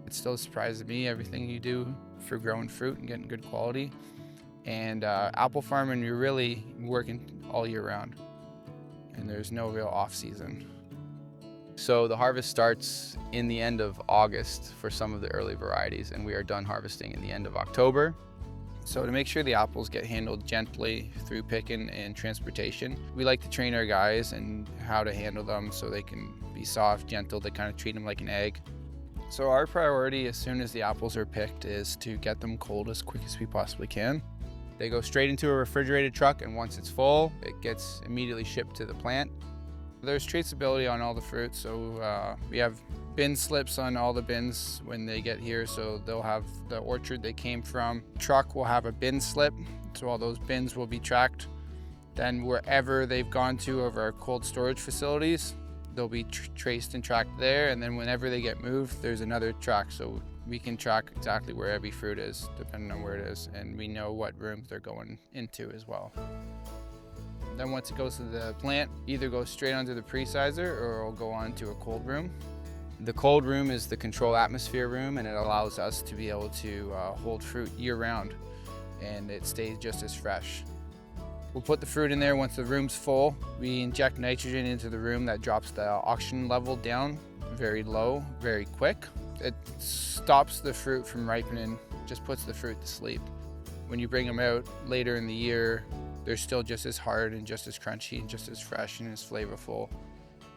It still surprises me, everything you do for growing fruit and getting good quality. And apple farming, you're really working all year round, and there's no real off season. So the harvest starts in the end of August for some of the early varieties, and we are done harvesting in the end of October. So to make sure the apples get handled gently through picking and transportation, we like to train our guys and how to handle them so they can be soft, gentle, to kind of treat them like an egg. So our priority as soon as the apples are picked is to get them cold as quick as we possibly can. They go straight into a refrigerated truck, and once it's full, it gets immediately shipped to the plant. There's traceability on all the fruit, so we have bin slips on all the bins when they get here, so they'll have the orchard they came from. Truck will have a bin slip, so all those bins will be tracked. Then wherever they've gone to of our cold storage facilities, they'll be traced and tracked there, and then whenever they get moved, there's another track, so we can track exactly where every fruit is, depending on where it is, and we know what rooms they're going into as well. Then once it goes to the plant, either goes straight onto the pre-sizer or it'll go on to a cold room. The cold room is the control atmosphere room, and it allows us to be able to hold fruit year-round, and it stays just as fresh. We'll put the fruit in there once the room's full. We inject nitrogen into the room that drops the oxygen level down very low, very quick. It stops the fruit from ripening, just puts the fruit to sleep. When you bring them out later in the year, they're still just as hard and just as crunchy and just as fresh and as flavorful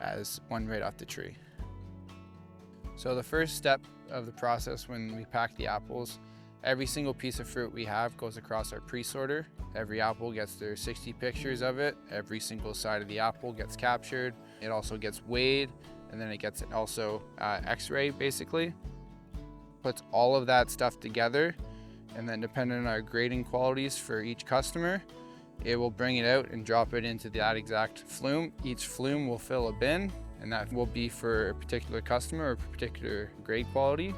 as one right off the tree. So the first step of the process when we pack the apples, every single piece of fruit we have goes across our pre-sorter. Every apple gets their 60 pictures of it. Every single side of the apple gets captured. It also gets weighed, and then it gets also x-ray basically. Puts all of that stuff together, and then depending on our grading qualities for each customer, it will bring it out and drop it into that exact flume. Each flume will fill a bin, and that will be for a particular customer or particular grade quality.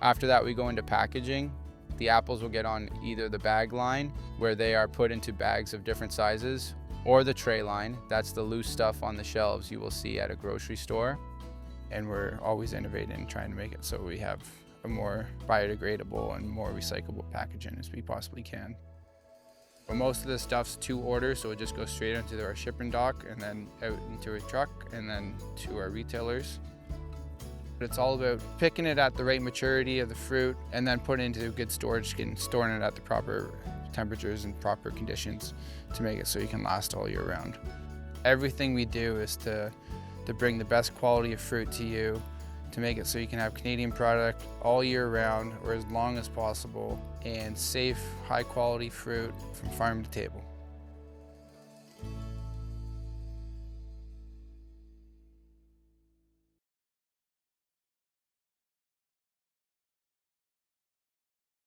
After that, we go into packaging. The apples will get on either the bag line, where they are put into bags of different sizes, or the tray line. That's the loose stuff on the shelves you will see at a grocery store. And we're always innovating and trying to make it so we have a more biodegradable and more recyclable packaging as we possibly can. But most of the stuff's to order, so it just goes straight into our shipping dock and then out into a truck and then to our retailers. It's all about picking it at the right maturity of the fruit and then putting it into good storage and storing it at the proper temperatures and proper conditions to make it so you can last all year round. Everything we do is to bring the best quality of fruit to you, to make it so you can have Canadian product all year round or as long as possible, and safe, high quality fruit from farm to table.